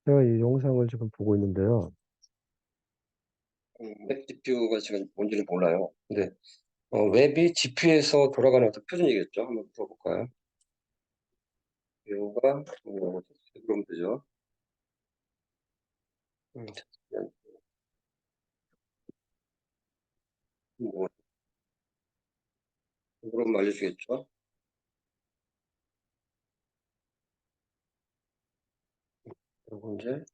제가 이 영상을 지금 보고 있는데요. 웹 GPU가 지금 뭔지는 몰라요. 근데 웹이 GPU에서 돌아가는 어떤 표준이겠죠? 한번 들어볼까요? GPU가 그러면 되죠. 잠시만요. 뭐 그럼 알려주겠죠? 그리고 이제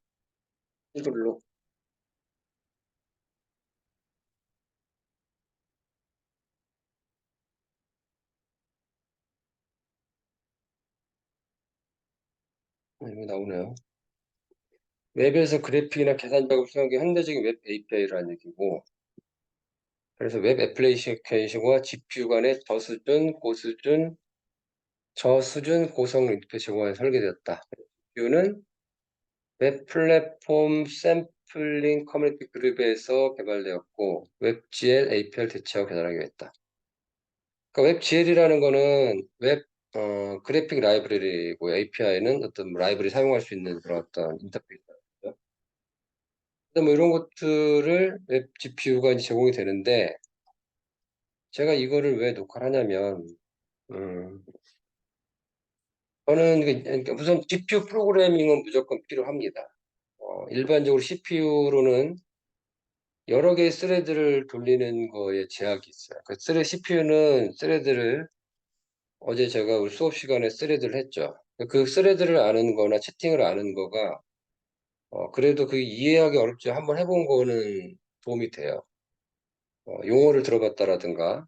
이걸로 여기 나오네요. 웹에서 그래픽이나 계산 작업을 수행하기 현대적인 웹 API라는 얘기고, 그래서 웹 애플리케이션과 GPU 간의 저수준 고성 링크 제공에 설계되었다. GPU는 웹 플랫폼 샘플링 커뮤니티 그룹에서 개발되었고 웹GL API를 대체하고 개발하기로 했다. 그러니까 웹GL이라는 거는 웹 그래픽 라이브러리고 API는 어떤 라이브러리 사용할 수 있는 그런 어떤 인터페이스죠. 뭐 이런 것들을 웹 GPU가 이제 제공이 되는데 제가 이거를 왜 녹화를 하냐면 음, 저는 그러니까 우선 GPU 프로그래밍은 무조건 필요합니다. 일반적으로 CPU로는 여러 개의 스레드를 돌리는 거에 제약이 있어요. CPU는 스레드를 어제 제가 우리 수업 시간에 스레드를 했죠. 그 스레드를 아는 거나 채팅을 아는 거가 그래도 그 이해하기 어렵지 한번 해본 거는 도움이 돼요. 용어를 들어봤다라든가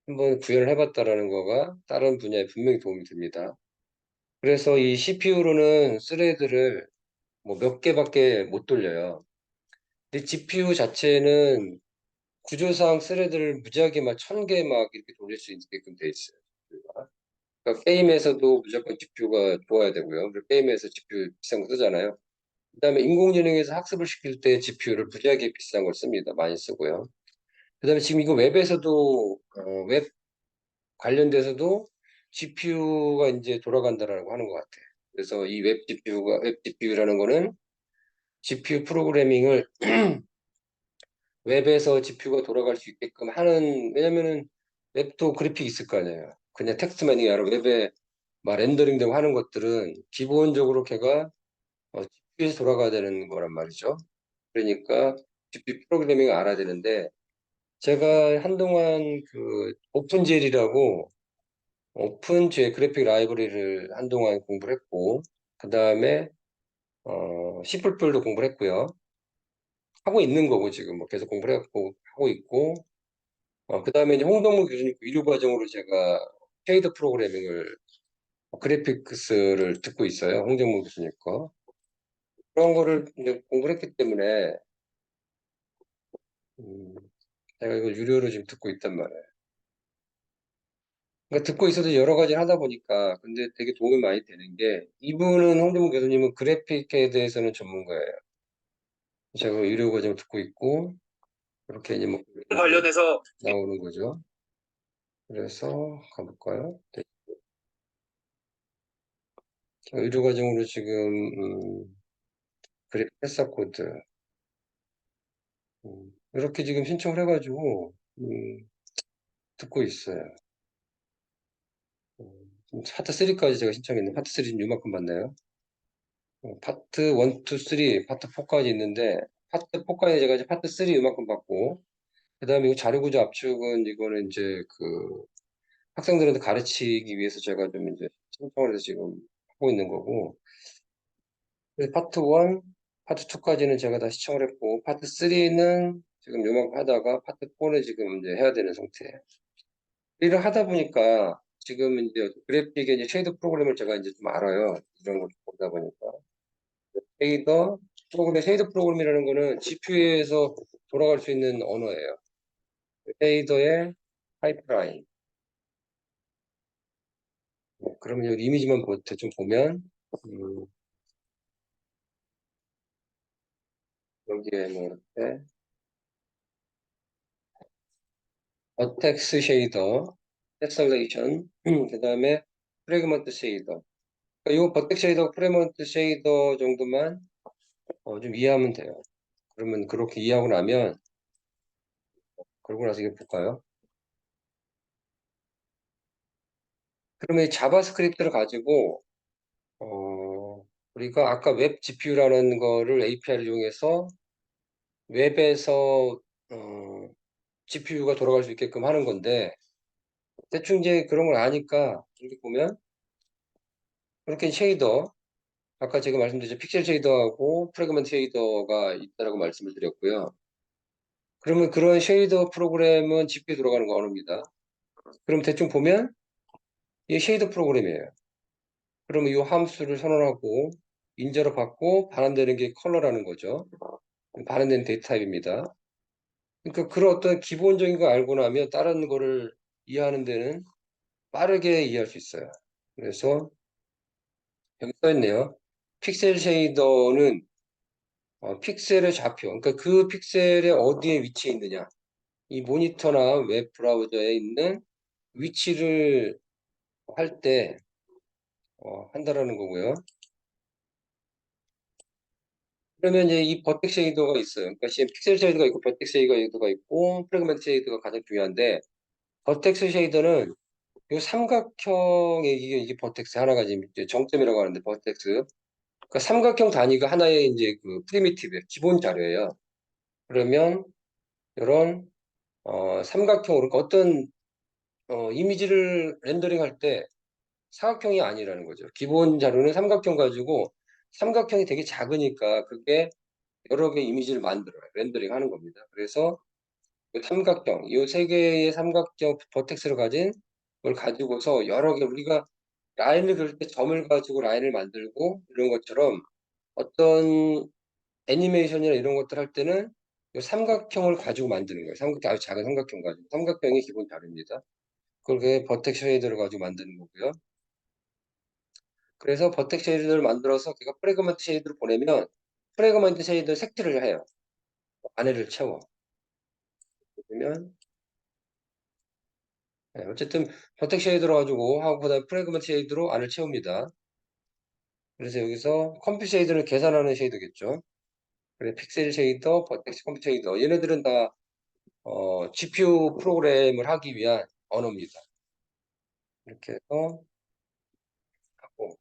한번 구현을 해봤다라는 거가 다른 분야에 분명히 도움이 됩니다. 그래서 이 CPU로는 스레드를 뭐 몇 개밖에 못 돌려요. 근데 GPU 자체는 구조상 스레드를 무지하게 막 1000개 막 이렇게 돌릴 수 있게끔 돼 있어요. 그러니까 게임에서도 무조건 GPU가 좋아야 되고요. 그리고 게임에서 GPU 비싼 거 쓰잖아요. 그다음에 인공지능에서 학습을 시킬 때 GPU를 무지하게 비싼 걸 씁니다. 많이 쓰고요. 그다음에 지금 이거 웹에서도 웹 관련돼서도 GPU가 이제 돌아간다라고 하는 것 같아요. 그래서 이 웹 GPU라는 거는 GPU 프로그래밍을 웹에서 GPU가 돌아갈 수 있게끔 하는, 왜냐면은 웹도 그래픽 있을 거 아니에요. 그냥 텍스트만이 아니라 웹에 막 렌더링 되고 하는 것들은 기본적으로 걔가 GPU에서 돌아가야 되는 거란 말이죠. 그러니까 GPU 프로그래밍을 알아야 되는데 제가 한동안 그 오픈젤이라고 오픈젤 그래픽 라이브러리를 한동안 공부를 했고 그 다음에 C++도 공부를 했고요. 하고 있는 거고 지금 뭐 계속 공부를 해갖고 하고 있고 그 다음에 이제 홍동무 교수님 위료 과정으로 제가 쉐이더 프로그래밍을 그래픽스를 듣고 있어요. 홍정무 교수님 거. 그런 거를 이제 공부를 했기 때문에 음, 제가 이걸 유료로 지금 듣고 있단 말이에요. 그러니까 듣고 있어도 여러 가지를 하다 보니까 근데 되게 도움이 많이 되는 게 이분은 홍정무 교수님은 그래픽에 대해서는 전문가예요. 제가 유료 과정 듣고 있고 그렇게 이제 뭐 관련해서 나오는 거죠. 그래서 가볼까요? 네. 제가 유료 과정으로 지금 그래픽 회사 코드 이렇게 지금 신청을 해가지고 듣고 있어요. 파트 3까지 제가 신청했는데 파트 3는 요만큼 받나요? 파트 1, 2, 3, 파트 4까지 있는데 파트 4까지 제가 이제 파트 3 요만큼 받고 그 다음에 이 자료구조 압축은 이거는 이제 그 학생들한테 가르치기 위해서 제가 좀 이제 신청을 해서 지금 하고 있는 거고 그래서 파트 1, 파트 2까지는 제가 다 시청을 했고 파트 3는 지금 요만큼 하다가 파트 4는 지금 이제 해야 되는 상태예요. 일을 하다 보니까 지금 이제 그래픽의 이제 쉐이더 프로그램을 제가 이제 좀 알아요. 이런 걸 보다 보니까. 쉐이더 프로그램이라는 거는 GPU에서 돌아갈 수 있는 언어예요. 쉐이더의 파이프라인. 그러면 여기 이미지만 대충 보면, 음, 여기에 뭐 이렇게, 버텍스 쉐이더, 텍셀레이션, 그 다음에 프래그먼트 쉐이더. 그러니까 이 버텍 쉐이더, 프래그먼트 쉐이더 정도만 좀 이해하면 돼요. 그러면 그렇게 이해하고 나면, 그러고 나서 이게 볼까요? 그러면 이 자바스크립트를 가지고, 우리가 아까 웹 GPU라는 거를 API를 이용해서 웹에서, GPU가 돌아갈 수 있게끔 하는 건데, 대충 이제 그런 걸 아니까, 이렇게 보면, 이렇게 쉐이더, 아까 제가 말씀드렸죠. 픽셀 쉐이더하고 프래그먼트 쉐이더가 있다라고 말씀을 드렸고요. 그러면 그런 쉐이더 프로그램은 GPU에 들어가는 거 언어입니다. 그럼 대충 보면 이게 쉐이더 프로그램이에요. 그러면 이 함수를 선언하고 인저로 받고 반환되는 게 컬러라는 거죠. 반환되는 데이터 타입입니다. 그러니까 그런 어떤 기본적인 거 알고 나면 다른 거를 이해하는 데는 빠르게 이해할 수 있어요. 그래서 여기 써 있네요. 픽셀 쉐이더는 픽셀의 좌표, 그러니까 그 픽셀의 어디에 위치해 있느냐. 이 모니터나 웹 브라우저에 있는 위치를 할 때 한다라는 거고요. 그러면 이제 이 버텍 쉐이더가 있어요. 그러니까 지금 픽셀 쉐이더가 있고 버텍 쉐이더가 있고 프래그먼트 쉐이더가 가장 중요한데 버텍스 쉐이더는 이 삼각형의 이게 버텍스 하나가 지금 이제 정점이라고 하는데 버텍스. 그러니까 삼각형 단위가 하나의 이제 그 프리미티브 기본 자료예요. 그러면 이런 삼각형으로 그러니까 어떤 이미지를 렌더링할 때 사각형이 아니라는 거죠. 기본 자료는 삼각형 가지고 삼각형이 되게 작으니까 그게 여러 개의 이미지를 만들어요. 렌더링 하는 겁니다. 그래서 그 삼각형, 이 세 개의 삼각형 버텍스를 가진 걸 가지고서 여러 개 우리가 라인을 그릴 때 점을 가지고 라인을 만들고 이런 것처럼 어떤 애니메이션이나 이런 것들 할 때는 이 삼각형을 가지고 만드는 거예요. 삼각형, 아주 작은 삼각형 가지고. 삼각형이 기본 자료입니다. 그렇게 버텍 쉐이더를 가지고 만드는 거고요. 그래서 버텍 쉐이더를 만들어서 걔가 프래그먼트 쉐이더를 보내면 프래그먼트 쉐이더 색칠을 해요. 안에를 채워. 그러면 어쨌든 버텍 쉐이더로 가지고 하고 그다음에 프래그먼트 쉐이더로 안을 채웁니다. 그래서 여기서 컴퓨 쉐이더는 계산하는 쉐이더겠죠. 그래서 픽셀 쉐이더, 버텍 컴퓨 쉐이더 얘네들은 다 GPU 프로그램을 하기 위한 언어입니다. 이렇게 해서 하고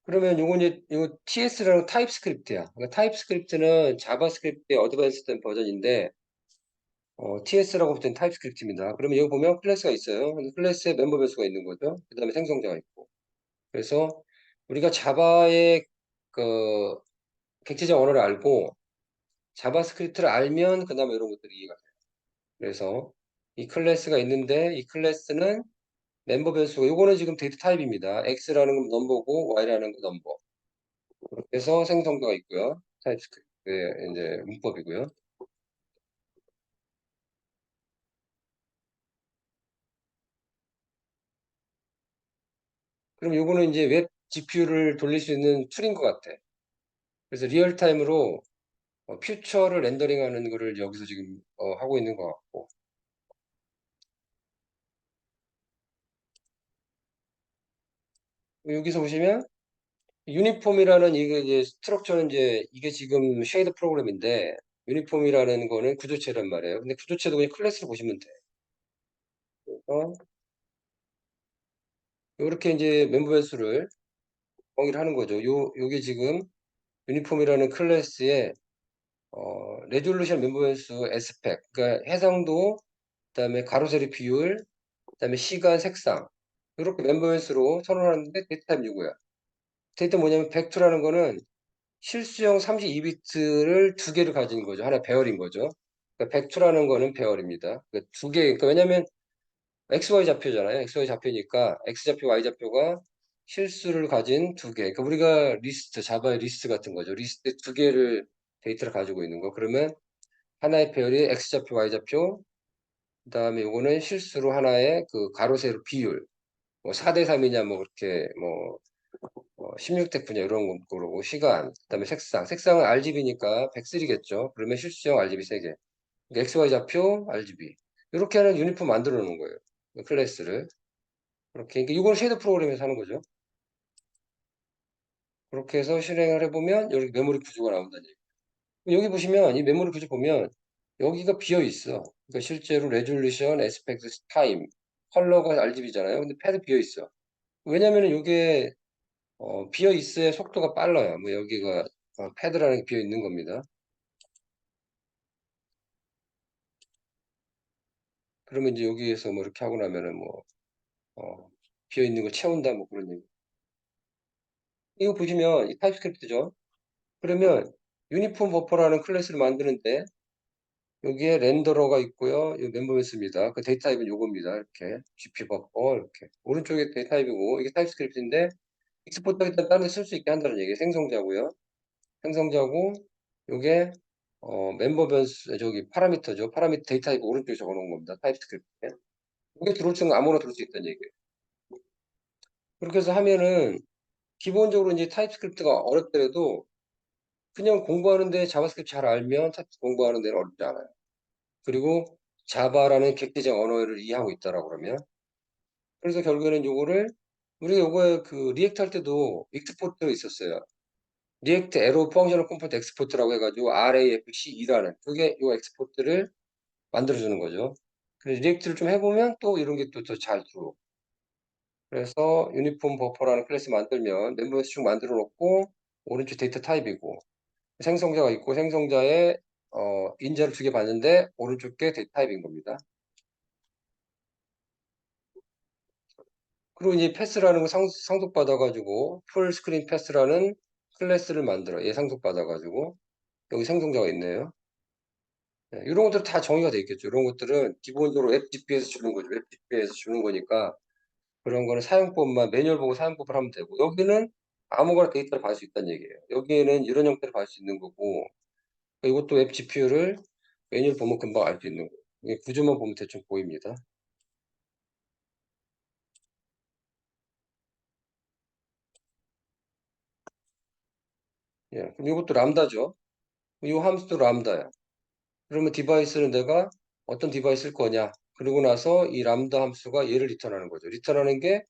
그러면 요건 이제 요 TS라는 타입스크립트야. 그러니까 타입스크립트는 자바스크립트의 어드밴스드 버전인데 TS라고 붙은 타입스크립트입니다. 그러면 여기 보면 클래스가 있어요. 클래스에 멤버 변수가 있는 거죠. 그 다음에 생성자가 있고. 그래서 우리가 자바의 그 객체적 언어를 알고 자바스크립트를 알면 그 다음에 이런 것들이 이해가 돼요. 그래서 이 클래스가 있는데 이 클래스는 멤버 변수가 요거는 지금 데이터 타입입니다. X라는 건 넘버고 Y라는 건 넘버. 그래서 생성자가 있고요. 타입스크립트의 이제 문법이고요. 그럼 요거는 이제 웹 GPU를 돌릴 수 있는 툴인 것 같아. 그래서 리얼타임으로 퓨처를 렌더링하는 거를 여기서 지금 하고 있는 것 같고 여기서 보시면 유니폼이라는 이게 이제 스트럭처는 이제 이게 지금 쉐이더 프로그램인데 유니폼이라는 거는 구조체란 말이에요. 근데 구조체도 그냥 클래스를 보시면 돼. 그래서 이렇게 이제 멤버 변수를 정의를 하는 거죠. 요게 지금 유니폼이라는 클래스의 레졸루션 멤버 변수 에스펙 그러니까 해상도 그다음에 가로 세로 비율 그다음에 시간 색상 이렇게 멤버 변수로 선언하는데 데이터 타입 요거야. 데이터 뭐냐면 벡터라는 거는 실수형 32비트를 두 개를 가진 거죠. 하나 배열인 거죠. 그러니까 벡터라는 거는 배열입니다. 그러니까 두 개, 그러니까 왜냐면 XY 좌표잖아요. XY 좌표니까 X좌표, Y좌표가 실수를 가진 두 개. 그러니까 우리가 리스트, 자바의 리스트 같은 거죠. 리스트 두 개를 데이터를 가지고 있는 거. 그러면 하나의 배열이 X좌표, Y좌표, 그 다음에 요거는 실수로 하나의 그 가로, 세로 비율. 뭐 4대 3이냐, 뭐 그렇게, 뭐 16대 분야 이런 거 그러고 시간 그다음에 색상은 RGB니까 백슬이겠죠. 그러면 실수형 RGB 3개 그러니까 XY 좌표 RGB 이렇게 하는 유니폼 만들어 놓은 거예요. 그 클래스를 그렇게 그러니까 이건 쉐이더 프로그램에서 하는 거죠. 그렇게 해서 실행을 해보면 이렇게 메모리 구조가 나온다는 얘기예요. 여기 보시면 이 메모리 구조 보면 여기가 비어 있어. 그러니까 실제로 레졸루션, 애스펙트, 타임, 컬러가 RGB잖아요. 근데 패드 비어 있어. 왜냐면은 이게 비어 있어야 속도가 빨라요. 뭐 여기가 패드라는 게 비어 있는 겁니다. 그러면 이제 여기에서 뭐 이렇게 하고 나면은 뭐 비어 있는 걸 채운다 뭐 그런 얘기. 이거 보시면 이 타입스크립트죠. 그러면 유니폼 버퍼라는 클래스를 만드는데 여기에 렌더러가 있고요. 이 멤버메스입니다. 그 데이터 타입은 요겁니다. 이렇게 GP 버퍼 이렇게 오른쪽에 데이터 타입이고 이게 타입스크립트인데 익스포트가 일단 다른 데 쓸 수 있게 한다는 얘기예요. 생성자고요. 생성자고 요게 멤버 변수 저기 파라미터죠. 파라미터 데이터 타입 오른쪽에 적어 놓은 겁니다. 타입스크립트. 이게 들어올 수 있는 거 아무나 들어올 수 있다는 얘기예요. 그렇게 해서 하면은 기본적으로 이제 타입스크립트가 어렵더라도 그냥 공부하는데 자바스크립트 잘 알면 타입스크립트 공부하는 데는 어렵지 않아요. 그리고 자바라는 객체적 언어를 이해하고 있다라고 그러면 그래서 결국에는 요거를 우리가 요거에 그 리액트 할 때도 익스포트 있었어요. 리액트 에로 펑셔널 컴포트 엑스포트라고 해가지고 RAFCE라는 그게 요 엑스포트를 만들어주는 거죠. 그래서 리액트를 좀 해보면 또 이런 게 또 더 잘 들어오고 그래서 유니폼 버퍼라는 클래스 만들면 멤버에서 쭉 만들어 놓고 오른쪽 데이터 타입이고 생성자가 있고 생성자에 인자를 2개 받는데 오른쪽 게 데이터 타입인 겁니다. 그리고 이제 패스라는 거 상속받아가지고 풀 스크린 패스라는 클래스를 만들어 얘 상속받아가지고 여기 생성자가 있네요. 네, 이런 것들 다 정의가 돼 있겠죠. 이런 것들은 기본적으로 웹 GP에서 주는 거죠. 웹 GP에서 주는 거니까 그런 거는 사용법만 매뉴얼 보고 사용법을 하면 되고 여기는 아무거나 데이터를 받을 수 있다는 얘기예요. 여기에는 이런 형태를 받을 수 있는 거고 이것도 웹 GPU를 매뉴얼 보면 금방 알 수 있는 거예요. 이게 구조만 보면 대충 보입니다. 예, 그럼 이것도 람다죠. 이 함수도 람다야. 그러면 디바이스는 내가 어떤 디바이스일 거냐. 그러고 나서 이 람다 함수가 얘를 리턴하는 거죠. 리턴하는 게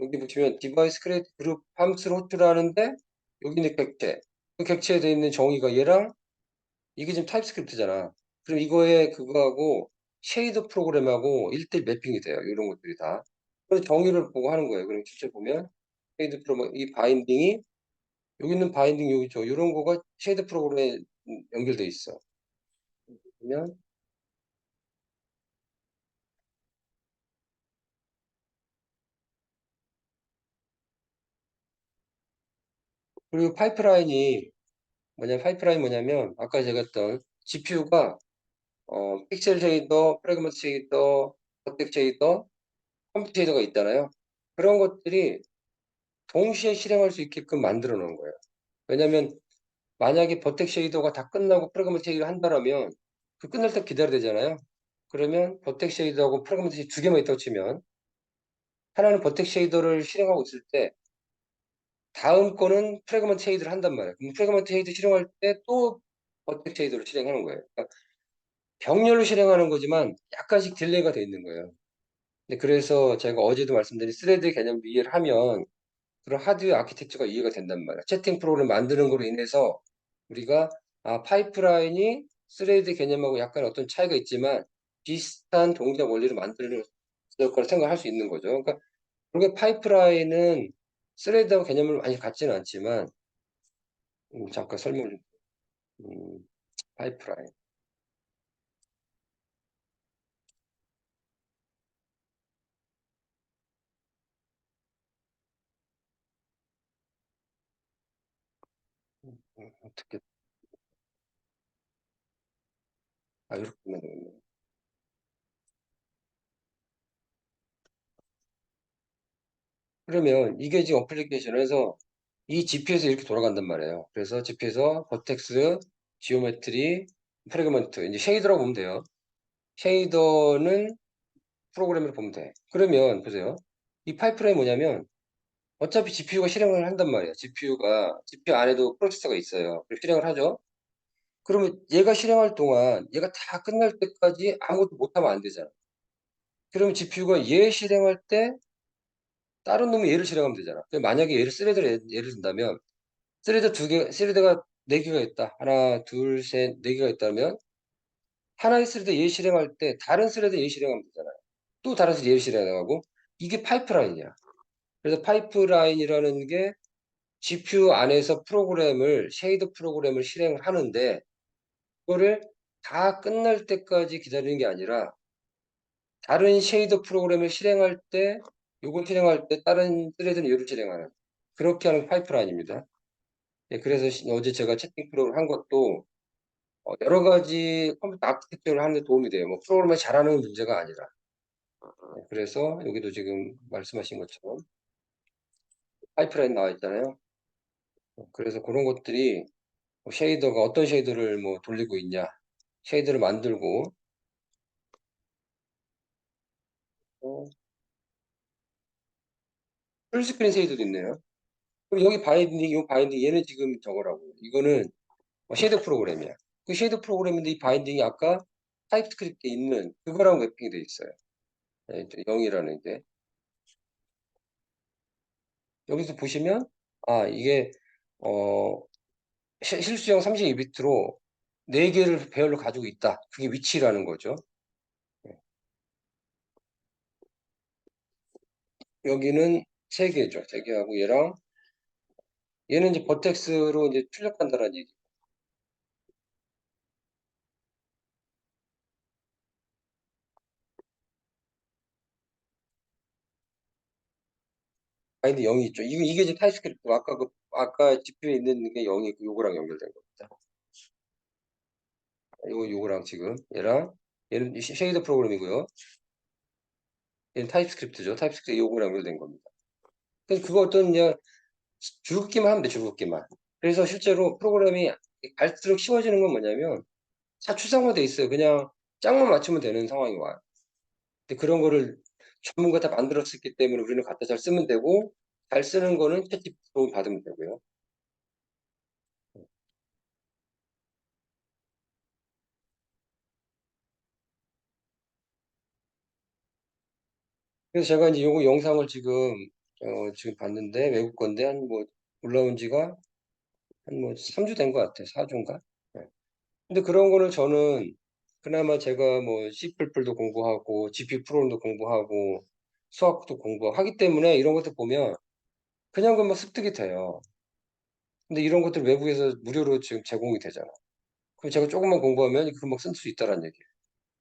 여기 보시면 디바이스 크레이트 그룹 함수를 호출하는데 여기 있는 객체. 그 객체에 되어 있는 정의가 얘랑 이게 지금 타입스크립트잖아. 그럼 이거에 그거하고 쉐이더 프로그램하고 1대1 매핑이 돼요. 이런 것들이 다. 그래서 정의를 보고 하는 거예요. 그럼 실제 보면 쉐이드 프로그램 이 바인딩이 여기 있는 바인딩 여기 있죠. 이런 거가 쉐이드 프로그램에 연결돼 있어. 그러면 그리고 파이프라인 뭐냐면 아까 제가 했던 GPU가 픽셀 쉐이더, 프래그먼트 쉐이더, 버텍 쉐이더, 컴퓨터 쉐이더가 있잖아요. 그런 것들이 동시에 실행할 수 있게끔 만들어 놓은 거예요. 왜냐면 만약에 버텍 쉐이더가 다 끝나고 프래그먼트 쉐이더 한다라면 그 끝날 때 기다려야 되잖아요. 그러면 버텍 쉐이더하고 프래그먼트 쉐이더 2개만 있다고 치면 하나는 버텍 쉐이더를 실행하고 있을 때 다음 거는 프래그먼트 쉐이드를 한단 말이에요. 그럼 프래그먼트 쉐이드 실행할 때 또 버텍 쉐이드를 실행하는 거예요. 그러니까 병렬로 실행하는 거지만 약간씩 딜레이가 돼 있는 거예요. 근데 그래서 제가 어제도 말씀드린 스레드 개념 이해를 하면 그런 하드웨어 아키텍처가 이해가 된단 말이에요. 채팅 프로그램 만드는 거로 인해서 우리가 파이프라인이 스레드 개념하고 약간 어떤 차이가 있지만 비슷한 동작 원리를 만들 거라 생각할 수 있는 거죠. 그러니까 그게 파이프라인은 스레드하고 개념을 많이 같지는 않지만 잠깐 설명을 파이프라인 어떻게 이렇게 보면 되겠네요. 그러면 이게 지금 어플리케이션에서 이 GP에서 이렇게 돌아간단 말이에요. 그래서 GP에서 버텍스, 지오메트리, 프래그먼트, 이제 쉐이더라고 보면 돼요. 쉐이더는 프로그램을 보면 돼. 그러면 보세요. 이 파이프라인 뭐냐면 어차피 GPU가 실행을 한단 말이에요. GPU 안에도 프로세서가 있어요. 그리고 실행을 하죠. 그러면 얘가 실행할 동안 얘가 다 끝날 때까지 아무것도 못하면 안 되잖아. 그러면 GPU가 얘 실행할 때 다른 놈이 얘를 실행하면 되잖아. 만약에 얘를 쓰레기를 예를 든다면 스레드가 4개가 있다. 하나, 둘, 셋, 4개가 있다면 하나의 스레드 얘 실행할 때 다른 스레드 얘 실행하면 되잖아요. 또 다른 스레드 얘 실행하고 이게 파이프라인이야. 그래서 파이프라인이라는 게 GPU 안에서 쉐이드 프로그램을 실행을 하는데 그거를 다 끝날 때까지 기다리는 게 아니라 다른 쉐이더 프로그램을 실행할 때 요걸 실행할 때 다른 스레드는 얘를 실행하는 그렇게 하는 파이프라인입니다. 예, 그래서 어제 제가 채팅 프로그램을 한 것도 여러 가지 컴퓨터 아키텍처를 하는 데 도움이 돼요. 뭐 프로그램을 잘하는 문제가 아니라. 예, 그래서 여기도 지금 말씀하신 것처럼 파이프라인 나와 있잖아요. 그래서 그런 것들이 쉐이더가 어떤 쉐이더를 뭐 돌리고 있냐, 쉐이더를 만들고 어, 풀스크린 쉐이더도 있네요. 그럼 여기 바인딩 얘는 지금 저거라고. 이거는 쉐이더 프로그램이야. 그 쉐이더 프로그램인데 이 바인딩이 아까 타입스크립트에 있는 그거랑 맵핑이 돼 있어요. 예, 0이라는 게. 여기서 보시면 이게 어, 실수형 32비트로 4개를 배열로 가지고 있다. 그게 위치라는 거죠. 예. 여기는 3개죠. 3개하고 얘는 이제 버텍스로 이제 출력한다는 얘기. 바인드 0이 있죠. 이게 이제 타입스크립트. 아까 GPU에 있는 게 0이 요거랑 연결된 겁니다. 요거랑 지금 얘는 쉐이더 프로그램이고요. 얘는 타입스크립트죠. 타입스크립트 요거랑 연결된 겁니다. 그래서 그거 어떤 그냥 줄긋기만 하면 돼, 줄긋기만. 그래서 실제로 프로그램이 갈수록 쉬워지는 건 뭐냐면 다 추상화돼 있어요. 그냥 짝만 맞추면 되는 상황이 와요. 근데 그런 거를 전문가 다 만들었기 때문에 우리는 갖다 잘 쓰면 되고 잘 쓰는 거는 채찍 도움 받으면 되고요. 그래서 제가 이제 요거 영상을 지금 봤는데 외국 건데 한 뭐 올라온 지가 한 뭐 3주 된 것 같아요. 4주인가? 근데 그런 거를 저는 그나마 제가 뭐 C++도 공부하고 GP 프로그램도 공부하고 수학도 공부하고 하기 때문에 이런 것들 보면 그냥 그막 습득이 돼요. 근데 이런 것들 외국에서 무료로 지금 제공이 되잖아. 그럼 제가 조금만 공부하면 금방 쓸 수 있다라는 얘기예요.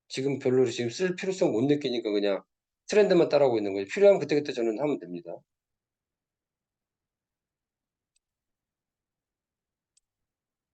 지금 별로 지금 쓸 필요성 못 느끼니까 그냥 트렌드만 따라오고 있는 거예요. 필요하면 그때그때 저는 하면 됩니다.